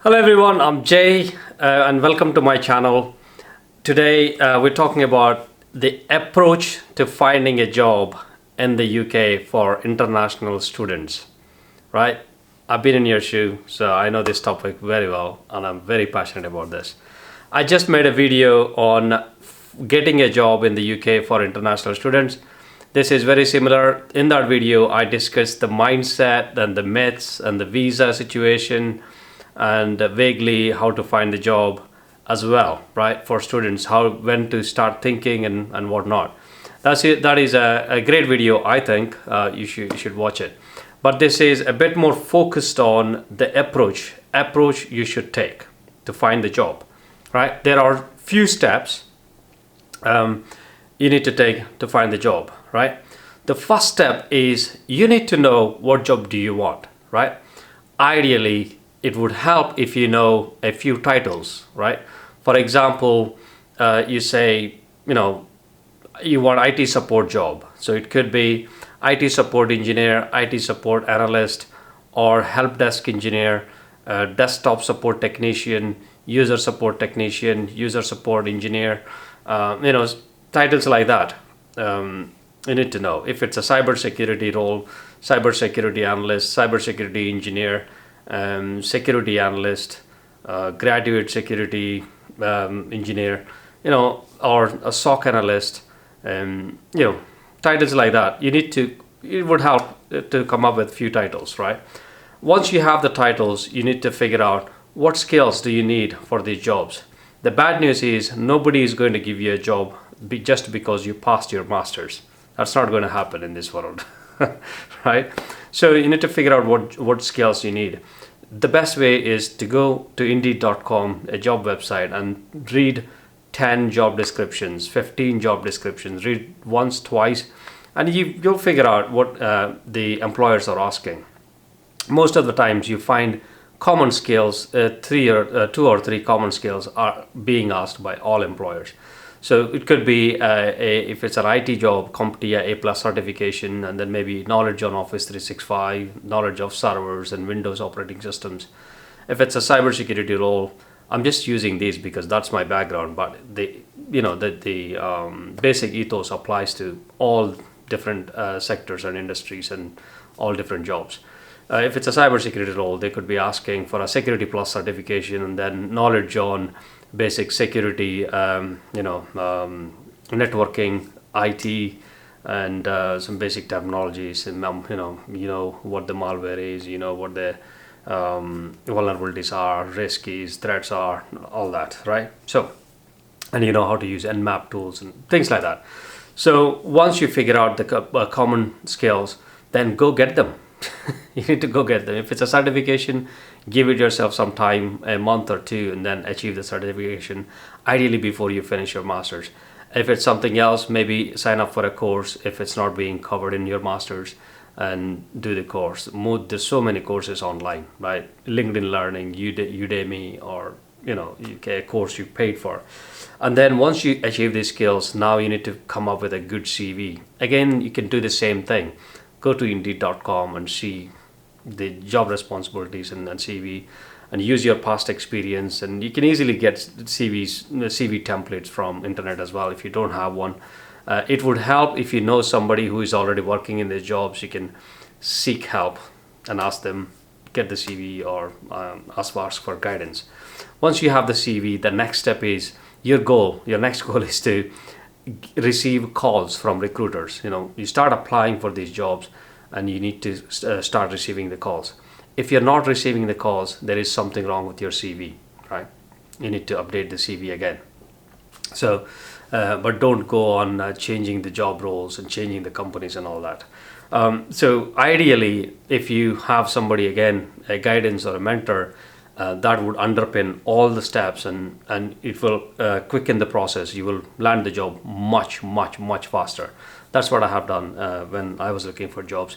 Hello everyone, I'm Jay and welcome to my channel. Today we're talking about the approach to finding a job in the UK for international students, right? I've been in your shoe, so I know this topic very well and I'm very passionate about this. I just made a video on getting a job in the UK for international students. This is very similar. In that video, I discussed the mindset and the myths and the visa situation and vaguely how to find the job as well, right? For students, when to start thinking and whatnot. That's it. That is a great video. I think you should watch it. But this is a bit more focused on the approach you should take to find the job, right? There are few steps you need to take to find the job, right? The first step is you need to know what job do you want, right? Ideally, it would help if you know a few titles, right? For example, you say, you want IT support job. So it could be IT support engineer, IT support analyst, or help desk engineer, desktop support technician, user support technician, user support engineer, titles like that. You need to know if it's a cybersecurity role, cybersecurity analyst, cybersecurity engineer, security analyst, graduate security engineer, or a SOC analyst, titles like that. It would help to come up with few titles, right? Once you have the titles, you need to figure out what skills do you need for these jobs. The bad news is nobody is going to give you a job just because you passed your masters. That's not going to happen in this world, right? So you need to figure out what skills you need. The best way is to go to Indeed.com, a job website, and read 10 job descriptions, 15 job descriptions, read once, twice, and you'll figure out what the employers are asking. Most of the times you find common skills, two or three common skills are being asked by all employers. So it could be if it's an IT job, CompTIA A+ certification, and then maybe knowledge on Office 365, knowledge of servers and Windows operating systems. If it's a cybersecurity role, I'm just using these because that's my background, but the basic ethos applies to all different sectors and industries and all different jobs. If it's a cybersecurity role, they could be asking for a Security Plus certification and then knowledge on basic security, networking, IT, and some basic technologies. And what the malware is, what the vulnerabilities are, risk is, threats are, all that, right? So, and you know how to use Nmap tools and things like that. So once you figure out the common skills, then go get them. You need to go get them. If it's a certification, give it yourself some time, a month or two, and then achieve the certification, ideally before you finish your master's. If it's something else, maybe sign up for a course if it's not being covered in your master's and do the course. There's so many courses online, right? LinkedIn Learning, Udemy, or a course you paid for. And then once you achieve these skills, now you need to come up with a good CV. Again, you can do the same thing. Go to Indeed.com and see the job responsibilities and CV, and use your past experience. And you can easily get CV templates from internet as well if you don't have one. It would help if you know somebody who is already working in their jobs. You can seek help and ask them, get the CV, or ask for guidance. Once you have the CV, the next step is your next goal is to receive calls from recruiters. You start applying for these jobs and you need to start receiving the calls. If you're not receiving the calls, there is something wrong with your CV, right? You need to update the CV again. So but don't go on changing the job roles and changing the companies and all that. So ideally, if you have somebody, again, a guidance or a mentor, that would underpin all the steps, and it will quicken the process. You will land the job much faster. That's what I have done when I was looking for jobs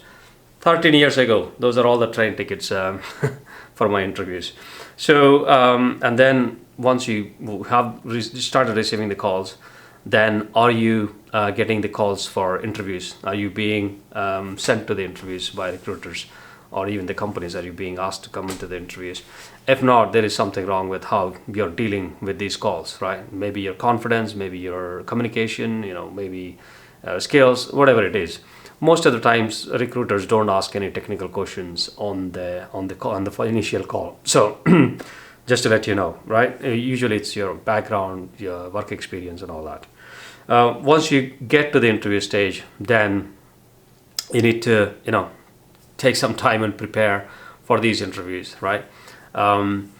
13 years ago. Those are all the train tickets for my interviews. So and then once you have started receiving the calls, then are you getting the calls for interviews? Are you being sent to the interviews by recruiters, or even the companies? Are you being asked to come into the interviews? If not, there is something wrong with how you're dealing with these calls, right? Maybe your confidence, maybe your communication, maybe skills, whatever it is. Most of the times, recruiters don't ask any technical questions on the initial call. So, just to let you know, right? Usually, it's your background, your work experience, and all that. Once you get to the interview stage, then you need to, take some time and prepare for these interviews, right? Um,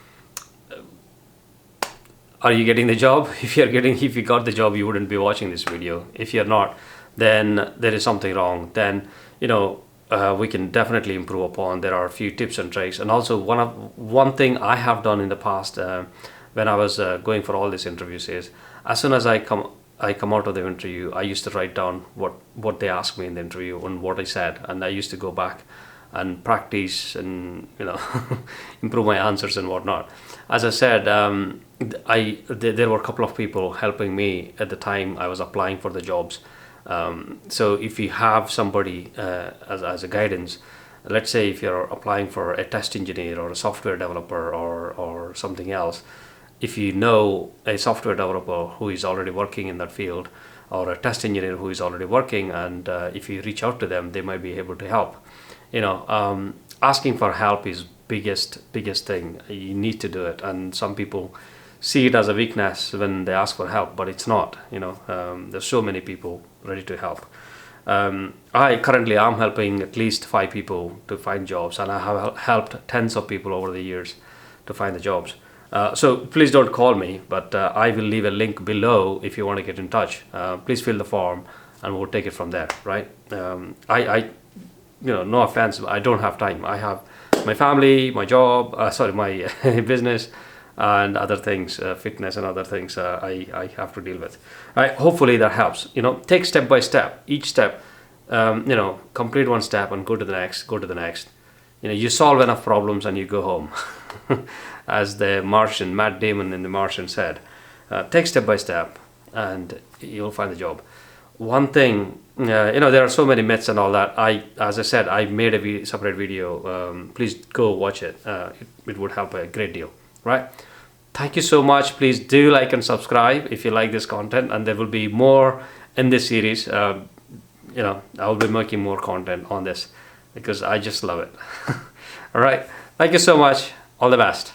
are you getting the job? If you got the job, you wouldn't be watching this video. If you're not, then there is something wrong. Then we can definitely improve upon. There are a few tips and tricks, and also one thing I have done in the past when I was going for all these interviews is, as soon as I come out of the interview, I used to write down what they asked me in the interview and what I said, and I used to go back and practice and improve my answers and whatnot. As I said, there were a couple of people helping me at the time I was applying for the jobs. So if you have somebody as a guidance, let's say if you're applying for a test engineer or a software developer or something else, if you know a software developer who is already working in that field, or a test engineer who is already working, and if you reach out to them, they might be able to help. Asking for help is biggest thing. You need to do it, and some people see it as a weakness when they ask for help, but it's not. There's so many people ready to help. I currently am helping at least 5 people to find jobs, and I have helped tens of people over the years to find the jobs. So please don't call me, but I will leave a link below if you want to get in touch. Please fill the form, and we'll take it from there. Right? No offense, I don't have time. I have my family, my job, my business, and other things, fitness and other things I have to deal with. Right? Hopefully that helps. Take step by step. Each step, complete one step and go to the next. You solve enough problems and you go home. As the Martian, Matt Damon in The Martian said, take step by step and you'll find the job. One thing, there are so many myths and all that. As I said, I made a separate video. Please go watch it. It would help a great deal, right? Thank you so much. Please do like and subscribe if you like this content, and there will be more in this series. I will be making more content on this because I just love it. All right. Thank you so much. All the best.